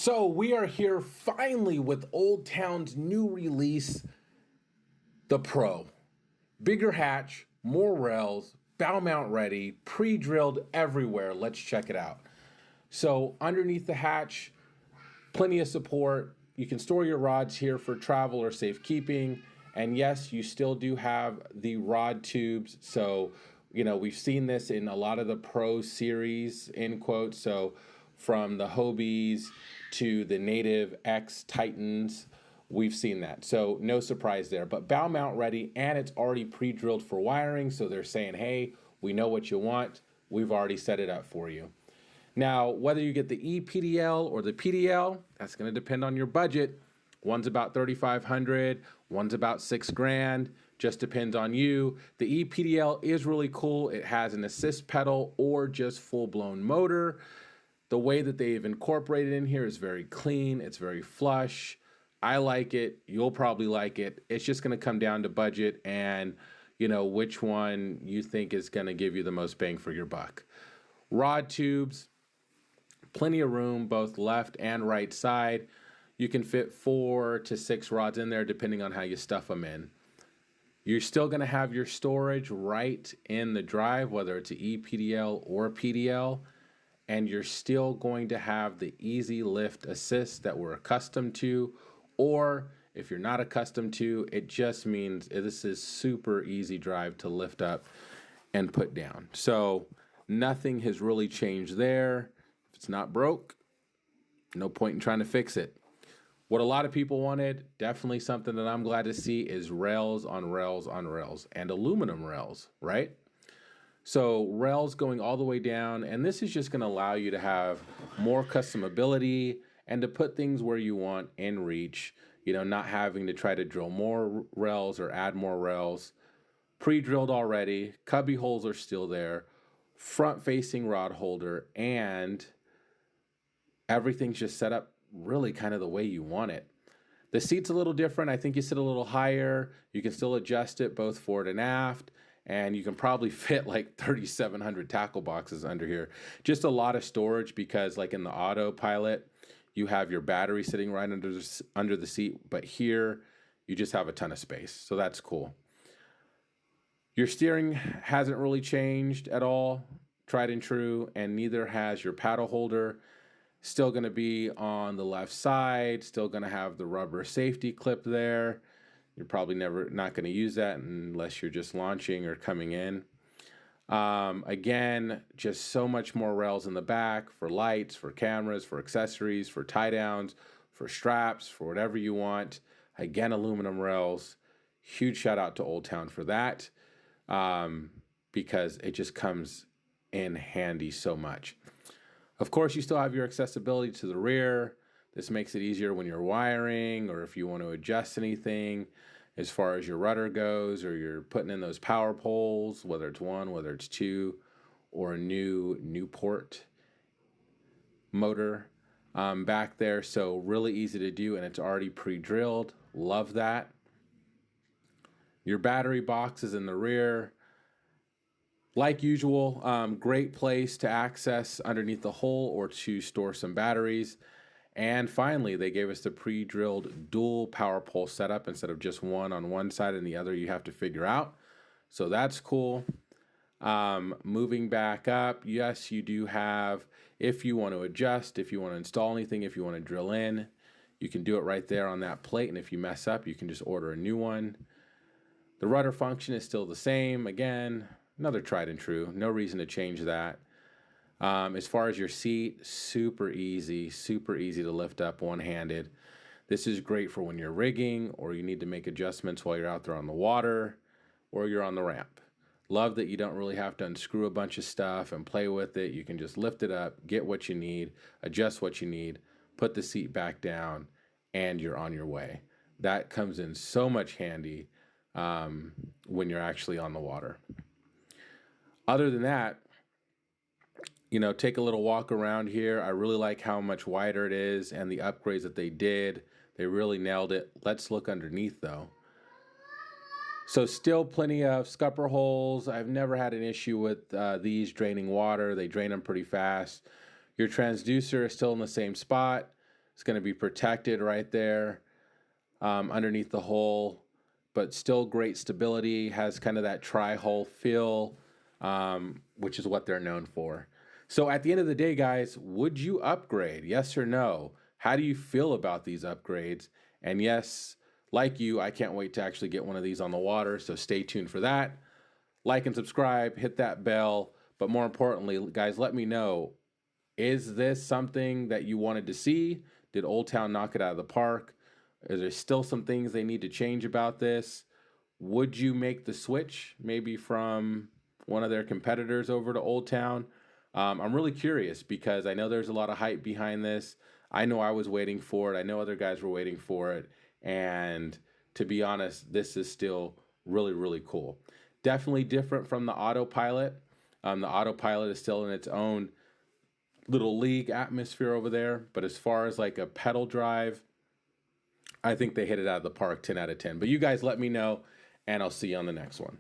So we are here finally with OldTown's new release, the Pro. Bigger hatch, more rails, bow mount ready, pre-drilled everywhere. Let's check it out. So underneath the hatch, plenty of support. You can store your rods here for travel or safekeeping. And yes, you still do have the rod tubes. So, we've seen this in a lot of the Pro series, in quotes. So from the Hobies to the Native X Titans, we've seen that. So no surprise there. But bow mount ready, and it's already pre-drilled for wiring. So they're saying, hey, we know what you want. We've already set it up for you. Now, whether you get the ePDL or the PDL, that's going to depend on your budget. One's about $3,500, one's about $6,000. Just depends on you. The ePDL is really cool. It has an assist pedal or just full-blown motor. The way that they've incorporated in here is very clean. It's very flush. I like it. You'll probably like it. It's just going to come down to budget and, which one you think is going to give you the most bang for your buck. Rod tubes, plenty of room, both left and right side. You can fit 4 to 6 rods in there depending on how you stuff them in. You're still going to have your storage right in the drive, whether it's an ePDL or a PDL. And you're still going to have the easy lift assist that we're accustomed to. Or if you're not accustomed to, it just means this is super easy drive to lift up and put down. So nothing has really changed there. If it's not broke, no point in trying to fix it. What a lot of people wanted, definitely something that I'm glad to see, is rails on rails on rails and aluminum rails, right? So rails going all the way down, and this is just going to allow you to have more customability and to put things where you want in reach, not having to try to drill more rails or add more rails. Pre-drilled already, cubby holes are still there, front-facing rod holder, and everything's just set up really kind of the way you want it. The seat's a little different. I think you sit a little higher. You can still adjust it both forward and aft. And you can probably fit like 3,700 tackle boxes under here. Just a lot of storage because like in the autopilot, you have your battery sitting right under the seat. But here, you just have a ton of space. So that's cool. Your steering hasn't really changed at all. Tried and true. And neither has your paddle holder. Still going to be on the left side. Still going to have the rubber safety clip there. You're probably not going to use that unless you're just launching or coming in. Again, just so much more rails in the back for lights, for cameras, for accessories, for tie downs, for straps, for whatever you want. Again, aluminum rails. Huge shout out to OldTown for that because it just comes in handy so much. Of course, you still have your accessibility to the rear. This makes it easier when you're wiring or if you want to adjust anything as far as your rudder goes or you're putting in those power poles, whether it's 1, whether it's 2, or a new Newport motor back there. So really easy to do, and it's already pre-drilled. Love that. Your battery box is in the rear. Like usual, great place to access underneath the hull or to store some batteries. And finally, they gave us the pre-drilled dual power pole setup instead of just one on one side and the other you have to figure out. So that's cool. Moving back up, yes, you do have, if you want to adjust, if you want to install anything, if you want to drill in, you can do it right there on that plate. And if you mess up, you can just order a new one. The rudder function is still the same. Again, another tried and true. No reason to change that. As far as your seat, super easy to lift up one-handed. This is great for when you're rigging or you need to make adjustments while you're out there on the water or you're on the ramp. Love that you don't really have to unscrew a bunch of stuff and play with it. You can just lift it up, get what you need, adjust what you need, put the seat back down, and you're on your way. That comes in so much handy when you're actually on the water. Other than that, take a little walk around here. I really like how much wider it is and the upgrades that they did. They really nailed it. Let's look underneath though. So still plenty of scupper holes. I've never had an issue with these draining water. They drain them pretty fast. Your transducer is still in the same spot. It's going to be protected right there underneath the hull, but still great stability, has kind of that tri-hull feel, which is what they're known for. So at the end of the day, guys, would you upgrade? Yes or no? How do you feel about these upgrades? And yes, like you, I can't wait to actually get one of these on the water, so stay tuned for that. Like and subscribe, hit that bell, but more importantly, guys, let me know, is this something that you wanted to see? Did OldTown knock it out of the park? Is there still some things they need to change about this? Would you make the switch maybe from one of their competitors over to OldTown? I'm really curious because I know there's a lot of hype behind this. I know I was waiting for it. I know other guys were waiting for it. And to be honest, this is still really, really cool. Definitely different from the autopilot. The autopilot is still in its own little league atmosphere over there. But as far as like a pedal drive, I think they hit it out of the park, 10 out of 10. But you guys let me know, and I'll see you on the next one.